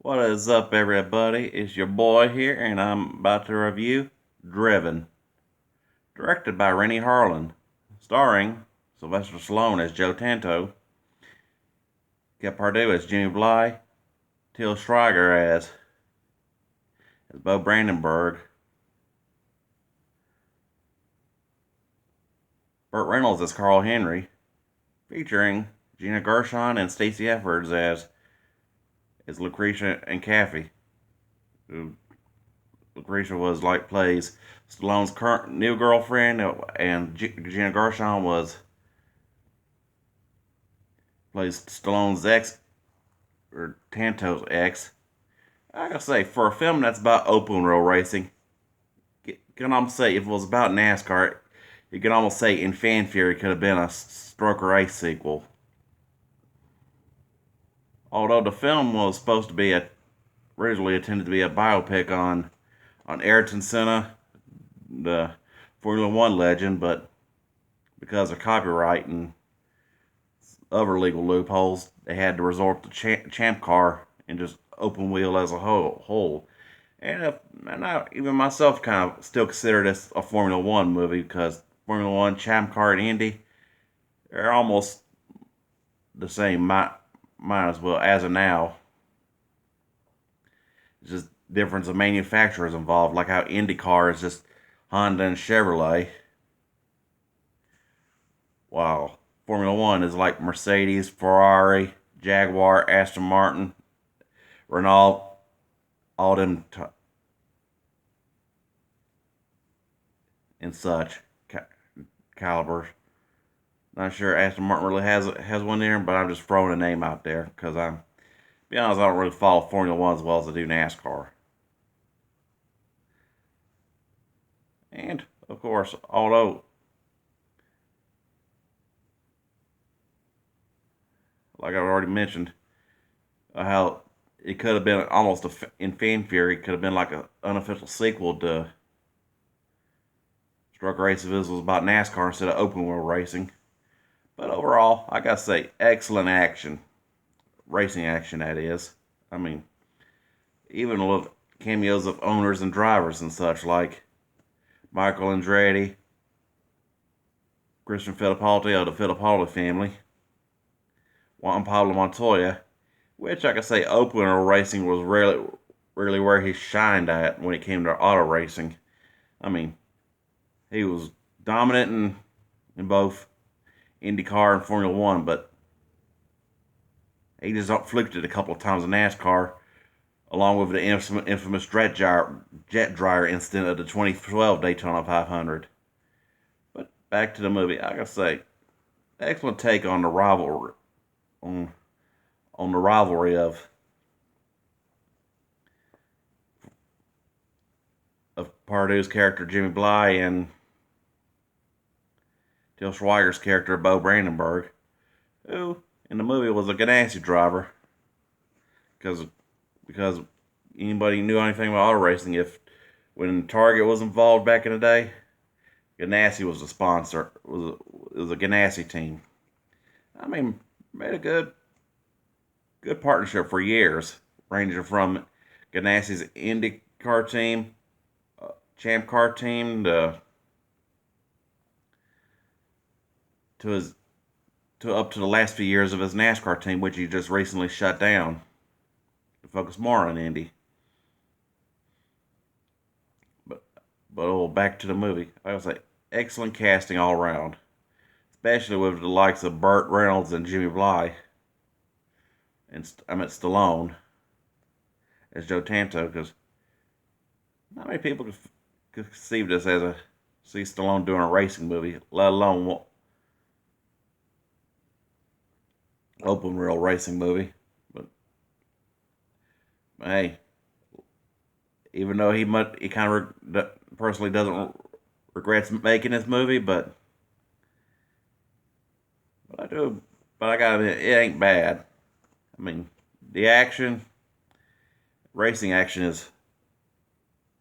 What is up, everybody? It's your boy here, and I'm about to review Driven, directed by Rennie Harlin, starring Sylvester Stallone as Joe Tanto, Kip Pardue as Jimmy Bly, Till Schweiger as Bo Brandenburg, Burt Reynolds as Carl Henry, featuring Gina Gershon and Stacey Effords as Lucretia and Kathy. Lucretia plays Stallone's current new girlfriend, and Gina Gershon plays Stallone's ex, or Tanto's ex. I gotta say, for a film that's about open wheel racing, you can almost say if it was about NASCAR, you can almost say in fan theory it could have been a Stroker Race sequel. Although the film was supposed to be originally intended to be a biopic on Ayrton Senna, the Formula One legend, but because of copyright and other legal loopholes, they had to resort to Champ Car and just open wheel as a whole. And I even myself kind of still consider this a Formula One movie because Formula One, Champ Car, and Indy, they're almost the same, might as well, as of now. It's just difference of manufacturers involved, like how IndyCar is just Honda and Chevrolet, while Formula One is like Mercedes, Ferrari, Jaguar, Aston Martin, Renault, all them and such calibers. Not sure Aston Martin really has one there, but I'm just throwing a name out there because be honest, I don't really follow Formula One as well as I do NASCAR. And of course, although like I've already mentioned, how it could have been almost in fan theory, it could have been like an unofficial sequel to Truck Race if it was about NASCAR instead of open wheel racing. But overall, I gotta say, excellent action. Racing action, that is. I mean, even a little cameos of owners and drivers and such, like Michael Andretti, Christian Fittipaldi of the Fittipaldi family, Juan Pablo Montoya, which I could say open wheel racing was really where he shined at when it came to auto racing. I mean, he was dominant in both IndyCar and Formula One, but he just fluked it a couple of times in NASCAR, along with the infamous jet dryer incident of the 2012 Daytona 500. But back to the movie, I gotta say, excellent take on the rivalry on the rivalry of Pardue's character Jimmy Bly and Till Schweiger's character Bo Brandenburg, who in the movie was a Ganassi driver, because anybody knew anything about auto racing, if when Target was involved back in the day, Ganassi was the sponsor. It was a Ganassi team. I mean, made a good partnership for years, ranging from Ganassi's IndyCar team, Champ Car team, to his to up to the last few years of his NASCAR team, which he just recently shut down to focus more on Indy. But back to the movie. I would say excellent casting all around, especially with the likes of Burt Reynolds and Jimmy Bly, and Stallone as Joe Tanto, because not many people could conceive this as see Stallone doing a racing movie, let alone open wheel racing movie. But hey, even though he kind of personally doesn't regrets making this movie, but I do. But I gotta admit, it ain't bad. I mean, the racing action is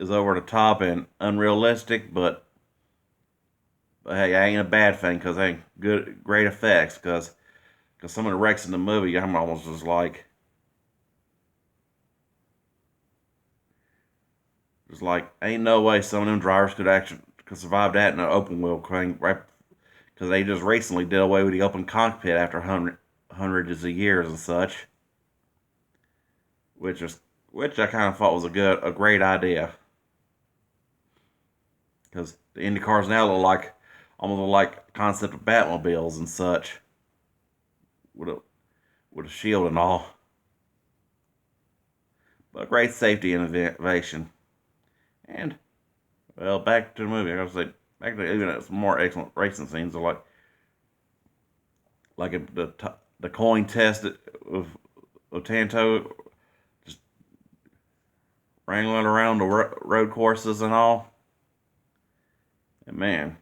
over the top and unrealistic, but hey, I ain't a bad thing because hey, great effects because some of the wrecks in the movie, I'm almost just like, It's like ain't no way some of them drivers could survive that in an open wheel crane, right? Because they just recently did away with the open cockpit after hundreds of years and such, which is which I kind of thought was a great idea. Because the Indy cars now look like almost like concept of Batmobiles and such, with a shield and all. But great safety and innovation. And well, back to the movie. I gotta say, back to even some more excellent racing scenes. Like the coin test of Tanto, just wrangling around the road courses and all. And man,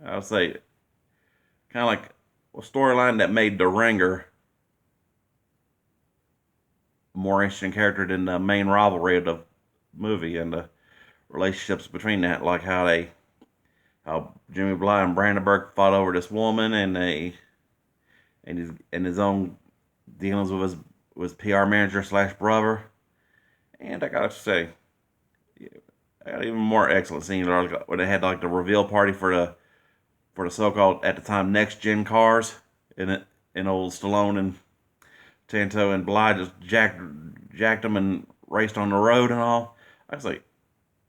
I would say kind of like a storyline that made the Ringer a more interesting character than the main rivalry of the movie and the relationships between that, like how Jimmy Bly and Brandenburg fought over this woman and his own dealings with his PR manager slash brother. And I gotta say, I got even more excellent scene where they had like the reveal party for the so-called at the time next gen cars, in old Stallone and Tanto and Bly just jacked them and raced on the road and all. I was like,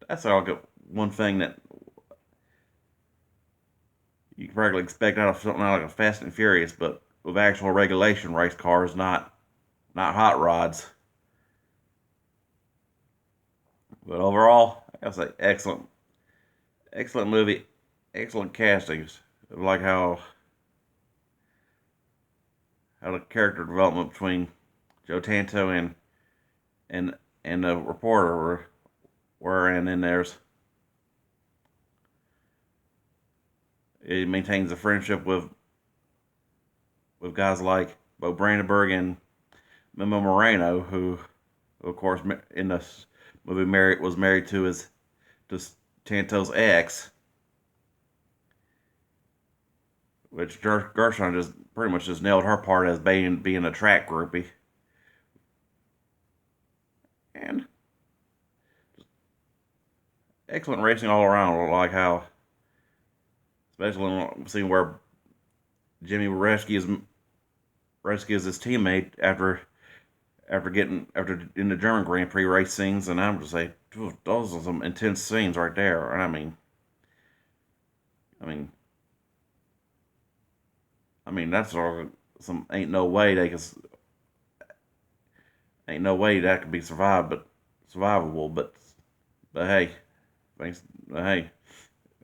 that's like one thing that you can probably expect out of something like a Fast and Furious, but with actual regulation race cars, not hot rods. But overall, I gotta say, excellent movie, excellent castings. Like how the character development between Joe Tanto and and the reporter were and then there's it maintains a friendship with guys like Bo Brandenburg and Memo Moreno, who of course in the movie was married to his to Tanto's ex, which Gershon just pretty much just nailed her part as being a track groupie. And excellent racing all around. Like how, especially in the scene where Jimmy rescues his teammate after in the German Grand Prix race scenes, and I'm just like, those are some intense scenes right there. And I mean, that's all some ain't no way that could be survivable. But hey, thanks. Hey,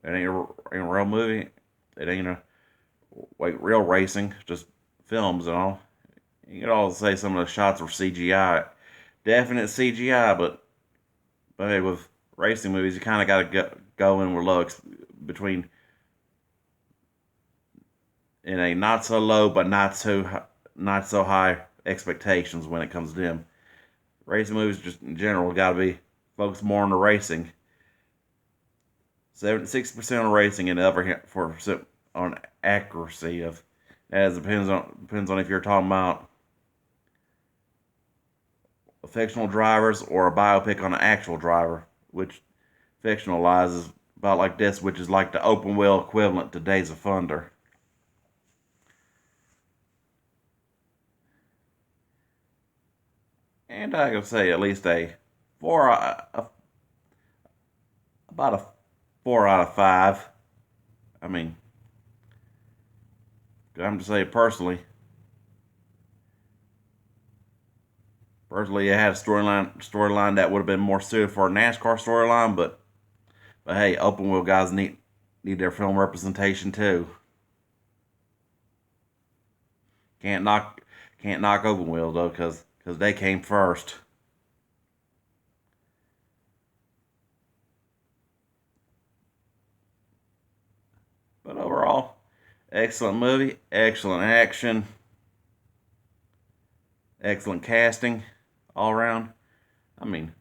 it ain't a real movie. It ain't a like real racing. Just films and all. You could all say some of the shots were CGI, definite CGI. But hey, with racing movies, you kind of got to go in with between in a not so low but not so high expectations when it comes to them. Racing movies just in general got to be focused more on the racing. 60% on racing and the other 4% on accuracy of. As depends on if you're talking about a fictional drivers or a biopic on an actual driver, which fictionalizes about like this, which is like the open wheel equivalent to Days of Thunder. And I can say at least four, about a 4 out of 5. I mean, I'm to say personally, it had a storyline that would have been more suited for a NASCAR storyline, but hey, open wheel guys need their film representation too. Can't knock can't knock open wheel though, because they came first. But overall, excellent movie, excellent action, excellent casting, all around. I mean,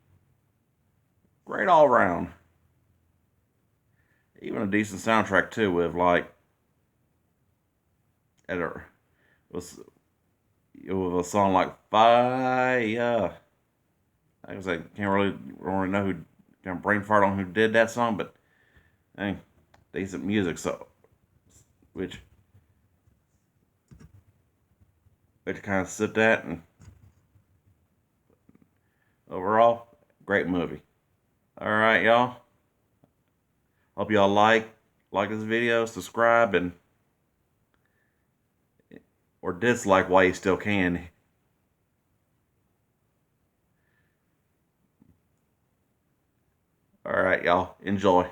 great all around. Even a decent soundtrack too, with like at a was with a song like Fire. Like I said, can't really know who, kind of brain fart on who did that song, but hey, decent music. So, which kind of sit that, and overall, great movie. All right, y'all. Hope y'all like this video, subscribe, and or dislike while you still can. All right, y'all. Enjoy.